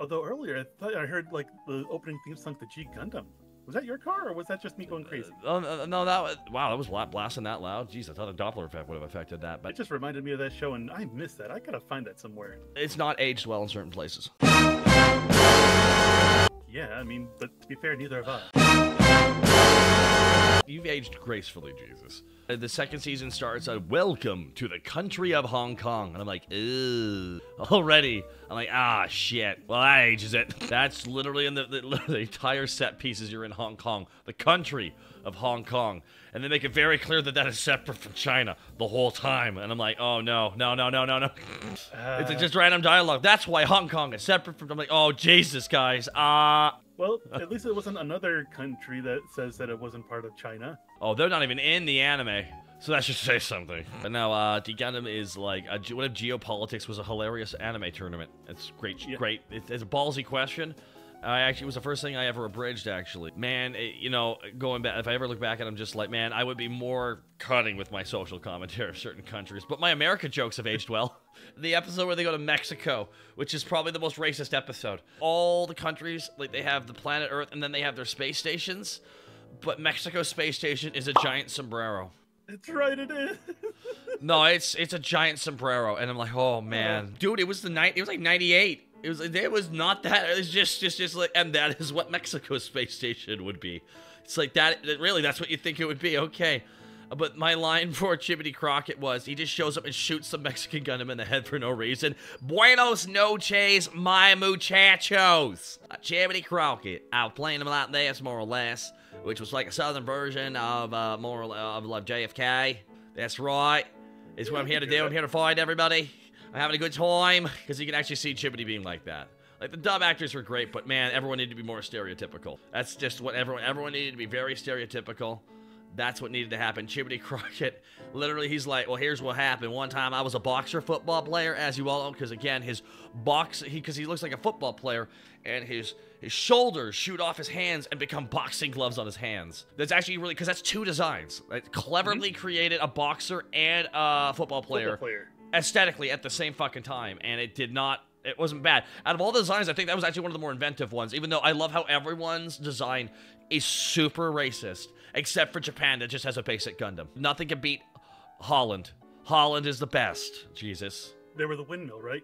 Although earlier I thought I heard like the opening theme song to G Gundam. Was that your car, or was that just me going crazy? No, that was wow. That was blasting that loud. Jeez, I thought a Doppler effect would have affected that, It but just reminded me of that show, and I missed that. I gotta find that somewhere. it's not aged well in certain places. Yeah, I mean, but to be fair, neither have I. You've aged gracefully, Jesus. The second season starts at "Welcome to the country of Hong Kong," and I'm like, ugh. Already, I'm like, ah, shit. Well, that ages it. That's literally in the entire set pieces. You're in Hong Kong, the country of Hong Kong, and they make it very clear that that is separate from China the whole time. And I'm like, oh no. It's just random dialogue. That's why Hong Kong is separate from. I'm like, oh Jesus, guys. Well, at least it wasn't another country that says that it wasn't part of China. Oh, they're not even in the anime. So that should say something. But now, D Gundam is like, what if Geopolitics was a hilarious anime tournament? It's great, Yeah. great. It's a ballsy question. It was the first thing I ever abridged, actually. Man, going back, if I ever look back at it, I'm just like, man, I would be more cutting with my social commentary of certain countries. But my America jokes have aged well. The episode where they go to Mexico, which is probably the most racist episode. All the countries, like, they have the planet Earth, and then they have their space stations. But Mexico's space station is a giant sombrero. It's right, it is. No, it's a giant sombrero, and I'm like, oh man, dude, it was like 98. It was not that. It was just like, and that is what Mexico's space station would be. It's like that. Really, that's what you think it would be. Okay, but my line for Chimney Crockett was, he just shows up and shoots some Mexican Gundam in the head for no reason. Buenos noches, my muchachos. Chimney Crockett. I was playing him like this, more or less, which was like a southern version of like JFK. That's right. It's what I'm here to do. I'm here to find everybody. I'm having a good time, because you can actually see Chimney being like that. Like, the dub actors were great, but man, everyone needed to be more stereotypical. That's just what everyone needed to be very stereotypical. That's what needed to happen. Chimney Crockett, literally, he's like, well, here's what happened. One time I was a boxer football player, as you all know, because again, because he looks like a football player, and his shoulders shoot off his hands and become boxing gloves on his hands. That's actually really, because that's two designs. Like, cleverly created a boxer and a football player. Aesthetically at the same fucking time, and it wasn't bad. Out of all the designs, I think that was actually one of the more inventive ones, even though I love how everyone's design is super racist, except for Japan that just has a basic Gundam. Nothing can beat Holland. Holland is the best. Jesus. They were the windmill, right?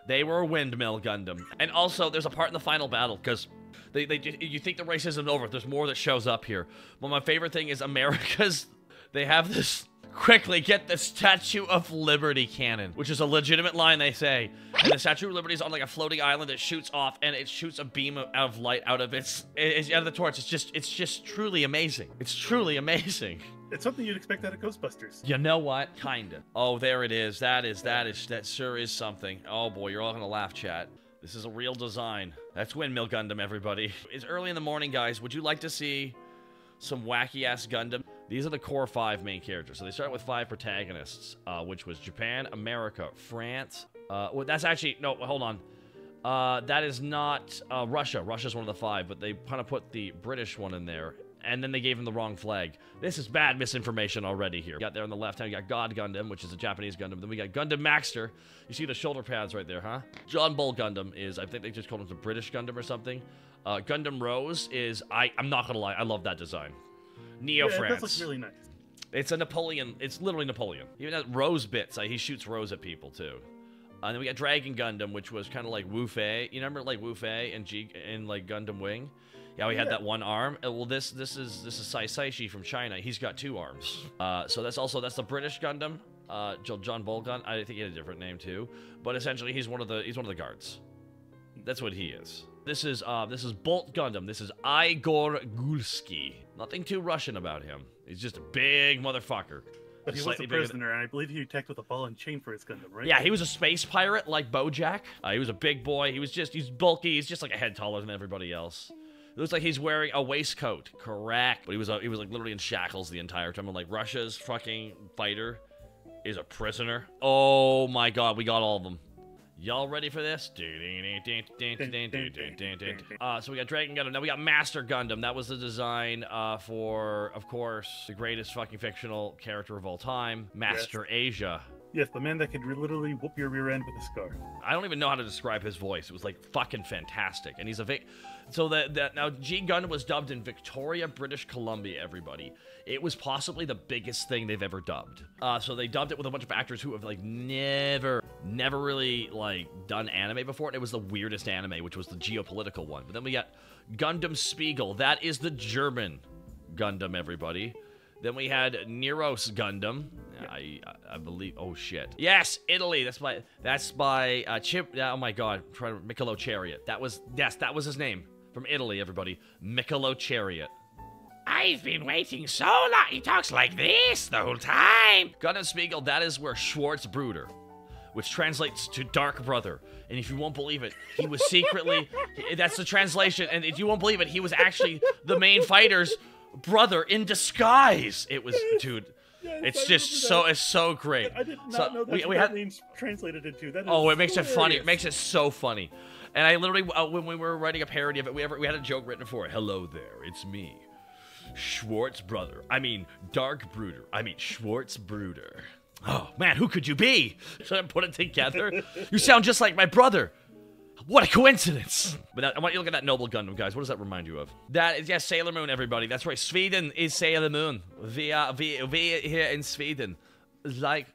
They were a windmill Gundam. And also, there's a part in the final battle, because you think the racism's over. There's more that shows up here. Well, my favorite thing is America's, they have this... Quickly get the Statue of Liberty cannon, which is a legitimate line, they say. And the Statue of Liberty is on like a floating island that shoots off, and it shoots a beam of light out of out of the torch. It's just truly amazing. It's truly amazing. It's something you'd expect out of Ghostbusters. You know what? Kinda. Oh, there it is. That sure is something. Oh boy, you're all gonna laugh, chat. This is a real design. That's Windmill Gundam, everybody. It's early in the morning, guys. Would you like to see some wacky-ass Gundam? These are the core 5 main characters. So they start with 5 protagonists, which was Japan, America, France. Well, that's actually... No, hold on. That is not Russia. Russia's one of the 5, but they kind of put the British one in there. And then they gave him the wrong flag. This is bad misinformation already here. You got there on the left hand, you got God Gundam, which is a Japanese Gundam. Then we got Gundam Maxter. You see the shoulder pads right there, huh? John Bull Gundam is, I think they just called him the British Gundam or something. Gundam Rose is, I'm not gonna lie, I love that design. Neo France. That looks really nice. It's a Napoleon. It's literally Napoleon. Even has Rose bits. He shoots Rose at people too. And then we got Dragon Gundam, which was kind of like Wu Fei. You remember like Wu Fei and like Gundam Wing? Yeah, we had that one arm. Well, this is Sai Saishi from China. He's got 2 arms. So that's the British Gundam. John Bolgun. I think he had a different name too. But essentially, he's one of the guards. That's what he is. This is Bolt Gundam. This is Igor Gulski. Nothing too Russian about him. He's just a big motherfucker. But he was a prisoner, and I believe he attacked with a ball and chain for his Gundam, right? Yeah, he was a space pirate like Bojack. He was a big boy. He's bulky. He's just like a head taller than everybody else. It looks like he's wearing a waistcoat. Correct. But he was like literally in shackles the entire time. I'm like, Russia's fucking fighter is a prisoner. Oh my god, we got all of them. Y'all ready for this? So we got Dragon Gundam. Now we got Master Gundam. That was the design for, of course, the greatest fucking fictional character of all time, Master Asia. Yes, the man that could literally whoop your rear end with a scar. I don't even know how to describe his voice. It was like fucking fantastic. And he's a so now G Gundam was dubbed in Victoria, British Columbia, everybody. It was possibly the biggest thing they've ever dubbed. So they dubbed it with a bunch of actors who have like never really like done anime before. And it was the weirdest anime, which was the geopolitical one. But then we got Gundam Spiegel. That is the German Gundam, everybody. Then we had Neros Gundam. I believe. Oh shit. Yes, Italy. That's by Chip. Oh my god. Michelo Chariot. That was his name from Italy. Everybody, Michelo Chariot. I've been waiting so long. He talks like this the whole time. Gundam Spiegel. That is where Schwarzbruder, which translates to Dark Brother. And if you won't believe it, he was secretly. That's the translation. And if you won't believe it, he was actually the main fighter's brother in disguise. It was, dude. Yes, it's so great. I did not know that's what that name's translated into. That is it makes it funny. It makes it so funny. And I literally, when we were writing a parody of it, we had a joke written for it. Hello there, it's me, Schwarzbrother. I mean, Dark Brooder. I mean, Schwarzbruder. Oh man, who could you be? Should I put it together? You sound just like my brother. What a coincidence! But I want you to look at that Noble Gundam, guys. What does that remind you of? That is, yes, Sailor Moon, everybody. That's right. Sweden is Sailor Moon. We here in Sweden, like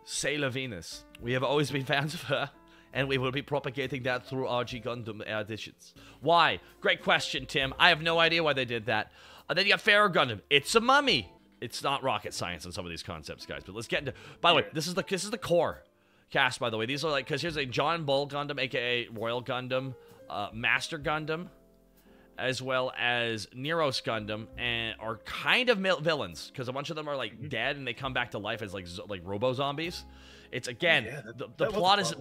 Sailor Venus. We have always been fans of her, and we will be propagating that through RG Gundam editions. Why? Great question, Tim. I have no idea why they did that. Then you got Pharaoh Gundam. It's a mummy. It's not rocket science in some of these concepts, guys. But let's get into. By the way, this is the core cast, by the way. These are like, because here's a John Bull Gundam, aka Royal Gundam, Master Gundam, as well as Neros Gundam, and are kind of villains, because a bunch of them are like dead and they come back to life as like robo zombies. It's again, the plot is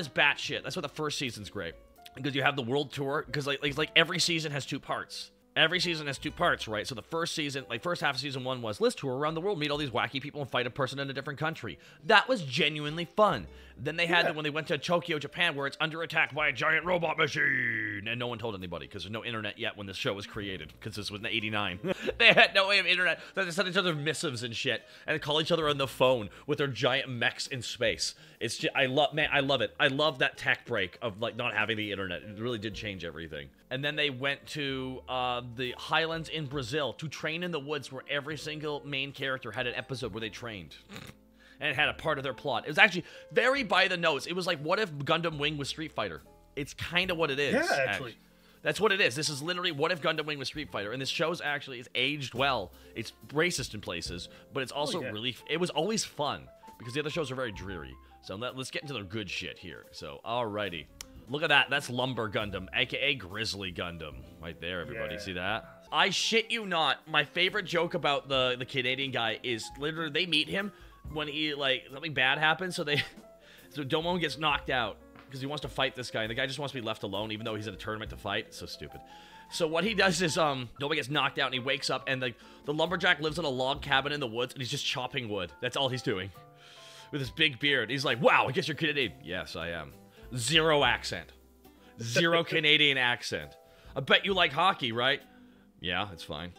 batshit. That's why the first season's great, because you have the world tour, because like every season has two parts. Every season has two parts, right? So the first season, like first half of season 1 was let's tour around the world, meet all these wacky people, and fight a person in a different country. That was genuinely fun. Then they had when they went to Tokyo, Japan, where it's under attack by a giant robot machine, and no one told anybody because there's no internet yet when this show was created, because this was in '89. They had no way of internet. They sent each other missives and shit, and call each other on the phone with their giant mechs in space. It's just, I love it. I love that tech break of like not having the internet. It really did change everything. And then they went to the highlands in Brazil to train in the woods, where every single main character had an episode where they trained. And it had a part of their plot. It was actually very by the nose. It was like, what if Gundam Wing was Street Fighter? It's kind of what it is. Yeah, actually. That's what it is. This is literally, what if Gundam Wing was Street Fighter? And this show's actually, it's aged well. It's racist in places, but it's also really, it was always fun, because the other shows are very dreary. So let's get into the good shit here. So, alrighty. Look at that. That's Lumber Gundam, aka Grizzly Gundam. Right there, everybody. See that? I shit you not. My favorite joke about the Canadian guy is literally they meet him when he, like, something bad happens. So Domon gets knocked out because he wants to fight this guy. And the guy just wants to be left alone, even though he's in a tournament to fight. It's so stupid. So what he does is, Domon gets knocked out and he wakes up, and the lumberjack lives in a log cabin in the woods, and he's just chopping wood. That's all he's doing. With his big beard. He's like, wow, I guess you're Canadian. Yes, I am. Zero accent. Zero Canadian accent. I bet you like hockey, right? Yeah, it's fine.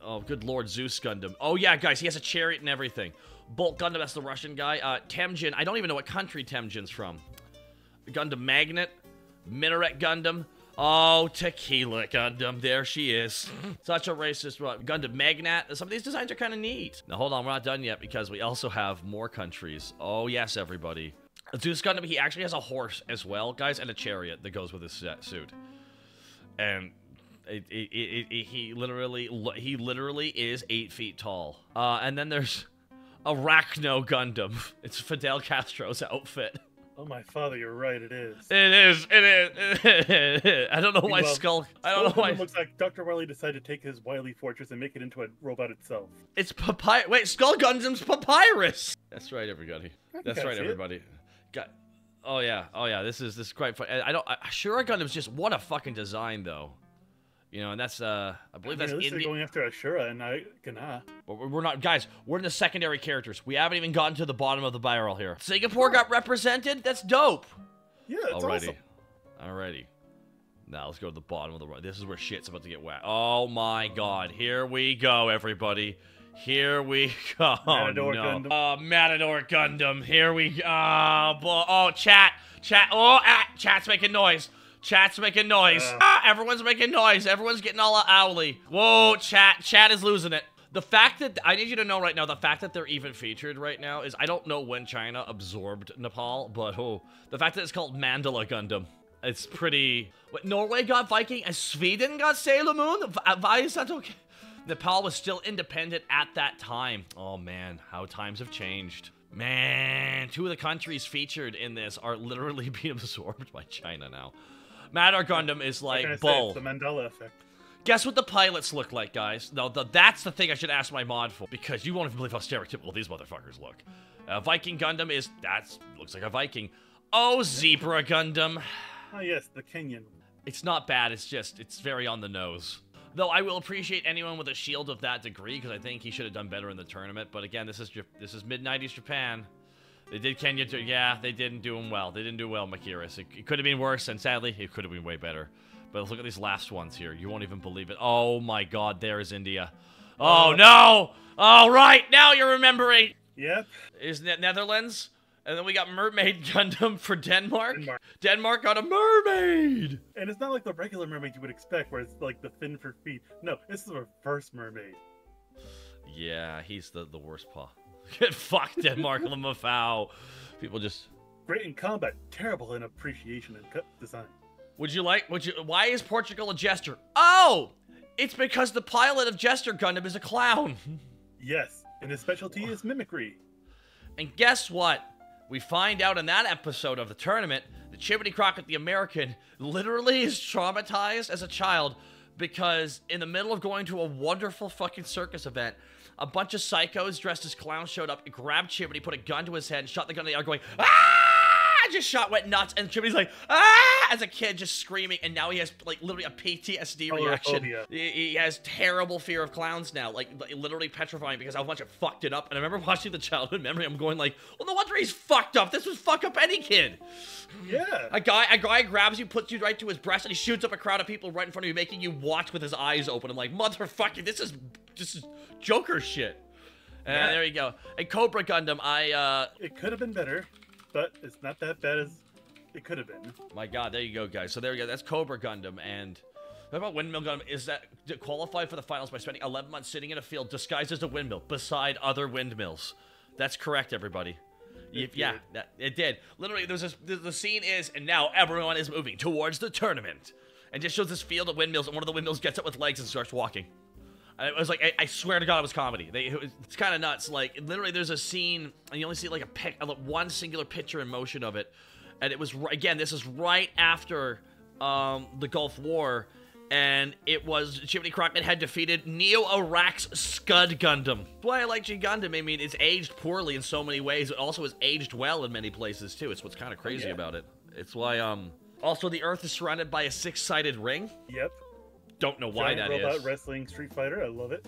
Oh, good lord, Zeus Gundam. Oh, yeah, guys, he has a chariot and everything. Bolt Gundam, that's the Russian guy. Temjin, I don't even know what country Temjin's from. Gundam Magnet. Minaret Gundam. Oh, Tequila Gundam. There she is. Such a racist. Gundam Magnat. Some of these designs are kind of neat. Now, hold on. We're not done yet, because we also have more countries. Oh, yes, everybody. Zeus Gundam, he actually has a horse as well, guys, and a chariot that goes with his suit. And he literally is 8 feet tall. And then there's Arachno Gundam. It's Fidel Castro's outfit. Oh my father, you're right, it is. It is. I don't know why Skull... I don't know why... It looks like Dr. Wily decided to take his Wily Fortress and make it into a robot itself. It's Papyrus... Wait, Skull Gundam's Papyrus! That's right, everybody. That's right, everybody. Oh yeah, this is quite fun. Shura Gundam's just, what a fucking design, though. You know, and that's, I believe that's Indian. They're going after Ashura and Gana. But we're not, guys, we're in the secondary characters. We haven't even gotten to the bottom of the barrel here. Singapore got represented? That's dope. Yeah, that's awesome. Alrighty. Now let's go to the bottom of the road. This is where shit's about to get wet. Oh my god, here we go, everybody. Here we go. Matador no. Gundam. Matador Gundam. Here we go. Oh, chat. Chat's making noise. Chat's making noise. Everyone's making noise. Everyone's getting all owly. Whoa, chat is losing it. The fact that, I need you to know right now, the fact that they're even featured right now is, I don't know when China absorbed Nepal, but the fact that it's called Mandala Gundam. It's pretty... What, Norway got Viking and Sweden got Sailor Moon? Why is that okay? Nepal was still independent at that time. Oh man, how times have changed. Man, 2 of the countries featured in this are literally being absorbed by China now. Matador Gundam is like bull. It's the Mandela effect. Guess what the pilots look like, guys? No, that's the thing I should ask my mod for, because you won't even believe how stereotypical these motherfuckers look. Viking Gundam looks like a Viking. Oh, Zebra Gundam. Oh yes, the Kenyan. It's not bad, it's very on the nose. Though I will appreciate anyone with a shield of that degree, because I think he should have done better in the tournament. But again, this is mid-90s Japan. They did Kenya, yeah, they didn't do him well. They didn't do well, Makiris. It could have been worse, and sadly, it could have been way better. But look at these last ones here. You won't even believe it. Oh my god, there is India. Oh no! All right, now you're remembering. Yep. Isn't it Netherlands? And then we got Mermaid Gundam for Denmark. Denmark got a mermaid! And it's not like the regular mermaid you would expect, where it's like the fin for feet. No, this is a reverse mermaid. Yeah, he's the worst paw. Get fucked, Denmark, Lemafau. People just... Great in combat, terrible in appreciation and cut design. Why is Portugal a jester? Oh! It's because the pilot of Jester Gundam is a clown. Yes, and his specialty is mimicry. And guess what? We find out in that episode of the tournament that Chimney Crockett the American literally is traumatized as a child because in the middle of going to a wonderful fucking circus event, a bunch of psychos dressed as clowns showed up, grabbed Chimney, put a gun to his head, and shot the gun in the air going, "Ah!" Just went nuts, and Chimney's like, "Ah!" as a kid, just screaming, and now he has, like, literally a PTSD reaction. He has terrible fear of clowns now, like literally petrifying because how much it fucked it up. And I remember watching the childhood memory, I'm going like, well, no wonder he's fucked up. This would fuck up any kid. Yeah. A guy grabs you, puts you right to his breast, and he shoots up a crowd of people right in front of you, making you watch with his eyes open. I'm like, motherfucker, this is Joker shit. Yeah. There you go. And Cobra Gundam, It could have been better, but it's not that bad as it could have been. My god, there you go, guys. So there we go. That's Cobra Gundam. And what about Windmill Gundam? Is that to qualify for the finals by spending 11 months sitting in a field disguised as a windmill beside other windmills? That's correct, everybody. Yeah, it did. Literally, the scene is, and now everyone is moving towards the tournament. And just shows this field of windmills, and one of the windmills gets up with legs and starts walking. And it was like, I swear to God, it was comedy. It's kind of nuts. Like, literally, there's a scene, and you only see like one singular picture in motion of it. And it was, again, this is right after the Gulf War, and it was Jiminy Crockett had defeated Neo-Iraq's Scud Gundam. That's why I like G Gundam. I mean, it's aged poorly in so many ways. It also has aged well in many places, too. It's what's kind of crazy about it. It's why, also, the Earth is surrounded by a 6-sided ring. Yep. Don't know why that is. Robot wrestling Street Fighter, I love it.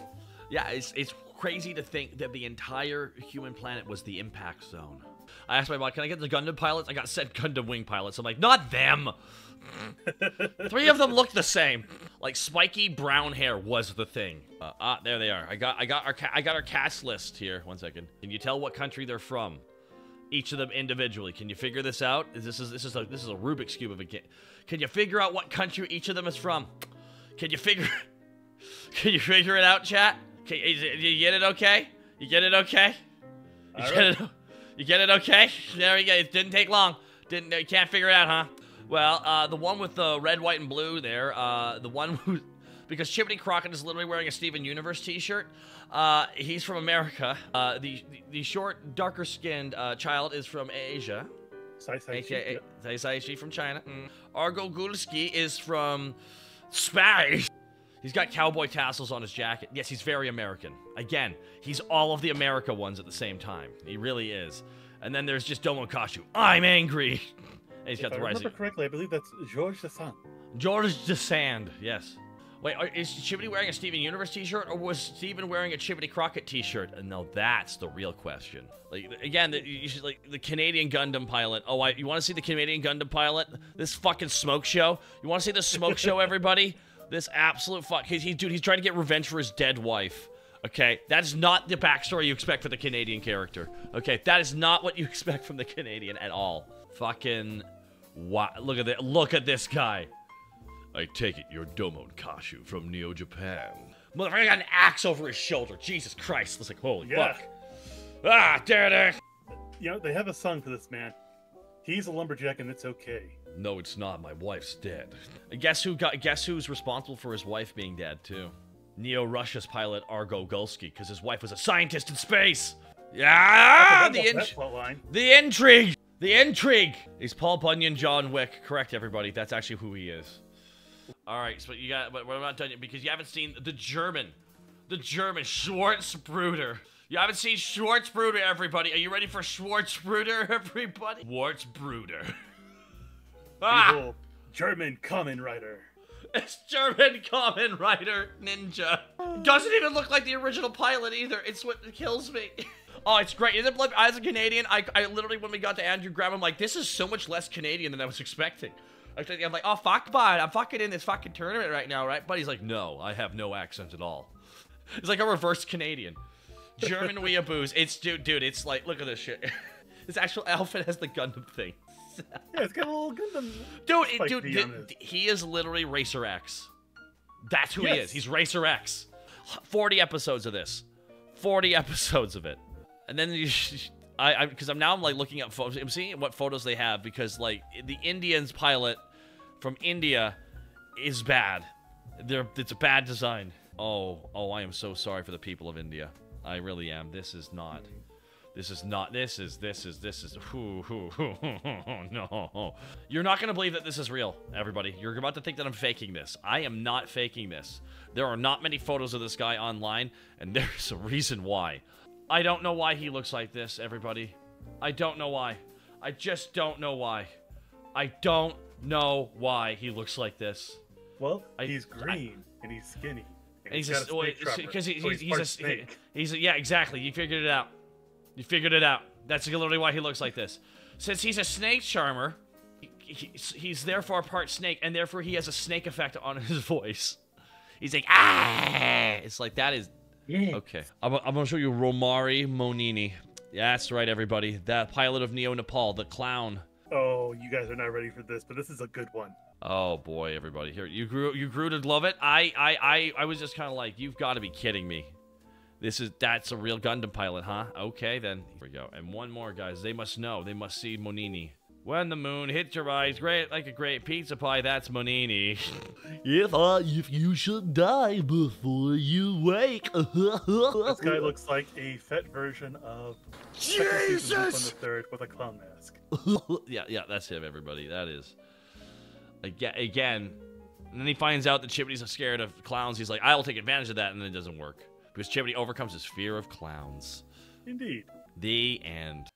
Yeah, it's crazy to think that the entire human planet was the impact zone. I asked my mod, can I get the Gundam pilots? I got sent Gundam wing pilots. I'm like, not them! 3 of them look the same. Like, spiky brown hair was the thing. There they are. I got our cast list here. 1 second. Can you tell what country they're from? Each of them individually. Can you figure this out? This is a Rubik's Cube of a game. Can you figure out what country each of them is from? Can you figure it out, chat? You get it okay? You get it okay? You get it okay? There we go. It didn't take long. You can't figure it out, huh? Well, the one with the red, white, and blue there, the one who... Because Chimney Crockett is literally wearing a Steven Universe t-shirt. He's from America. The short, darker-skinned child is from Asia. Sai from China. Argo Gulski is from Spain. He's got cowboy tassels on his jacket. Yes, he's very American. Again, he's all of the America ones at the same time. He really is. And then there's just Domo Kashu. I'm angry. And he's got the rising. If I remember correctly, I believe that's Georges Desand. Georges Desand, yes. Wait, is Chimney wearing a Steven Universe t-shirt, or was Steven wearing a Chimney Crockett t-shirt? And no, that's the real question. Like, again, the Canadian Gundam pilot. Oh, you want to see the Canadian Gundam pilot? This fucking smoke show? You want to see this smoke show, everybody? This absolute fuck. Dude, he's trying to get revenge for his dead wife. Okay, that is not the backstory you expect for the Canadian character. Okay, that is not what you expect from the Canadian at all. Fucking, wow, look at that, look at this guy. I take it you're Domon Kashu from Neo Japan. Motherfucker got an axe over his shoulder. Jesus Christ, it's like, holy fuck. Ah, there. You know, they have a song for this man. He's a lumberjack and it's okay. No, it's not. My wife's dead. Guess who's responsible for his wife being dead too? Neo Russia's pilot Argo Gulsky, because his wife was a scientist in space. Yeah, the intrigue. The intrigue. He's Paul Bunyan, John Wick. Correct, everybody. That's actually who he is. All right, so you got, but we're not done yet because you haven't seen the German Schwarzbruder. You haven't seen Schwarzbruder, everybody. Are you ready for Schwarzbruder, everybody? Schwarzbruder. Ah! German Kamen Rider. It's German Kamen Rider Ninja. Doesn't even look like the original pilot either. It's what kills me. Oh, it's great. Isn't it, like, as a Canadian, I literally, when we got to Andrew Graham, I'm like, this is so much less Canadian than I was expecting. I'm like, oh, fuck, bud. I'm fucking in this fucking tournament right now, right? But he's like, no, I have no accent at all. It's like a reverse Canadian. German weeaboos. It's, dude, it's like, look at this shit. His actual outfit has the Gundam thing. Yeah, it's got a little Gundam. Dude, he is literally Racer X. That's who he is. He's Racer X. 40 episodes of this. 40 episodes of it. And then because I'm like looking at photos. I'm seeing what photos they have because like the Indians pilot from India is bad. It's a bad design. Oh, I am so sorry for the people of India. I really am. This is no. You're not going to believe that this is real, everybody. You're about to think that I'm faking this. I am not faking this. There are not many photos of this guy online, and there's a reason why. I don't know why he looks like this, everybody. I don't know why. I just don't know why. I don't know why he looks like this. Well, he's green, and he's skinny. And he's yeah, exactly. You figured it out. You figured it out. That's literally why he looks like this. Since he's a snake charmer, he's therefore part snake, and therefore he has a snake effect on his voice. He's like, ah! It's like, that is... Yeah. Okay. I'm going to show you Romari Monini. Yeah, that's right, everybody. That pilot of Neo Nepal, the clown. Oh, you guys are not ready for this, but this is a good one. Oh, boy, everybody. Here, you grew to love it? I was just kind of like, you've got to be kidding me. That's a real Gundam pilot, huh? Okay, then. Here we go. And one more, guys. They must know. They must see Monini. When the moon hits your eyes, great like a great pizza pie, that's Monini. If you should die before you wake. This guy looks like a fet version of Jesus on the Third with a clown mask. yeah, that's him, everybody. That is. Again. And then he finds out that Chimney's scared of clowns. He's like, I'll take advantage of that, and then it doesn't work. Because Chimney overcomes his fear of clowns. Indeed. The end.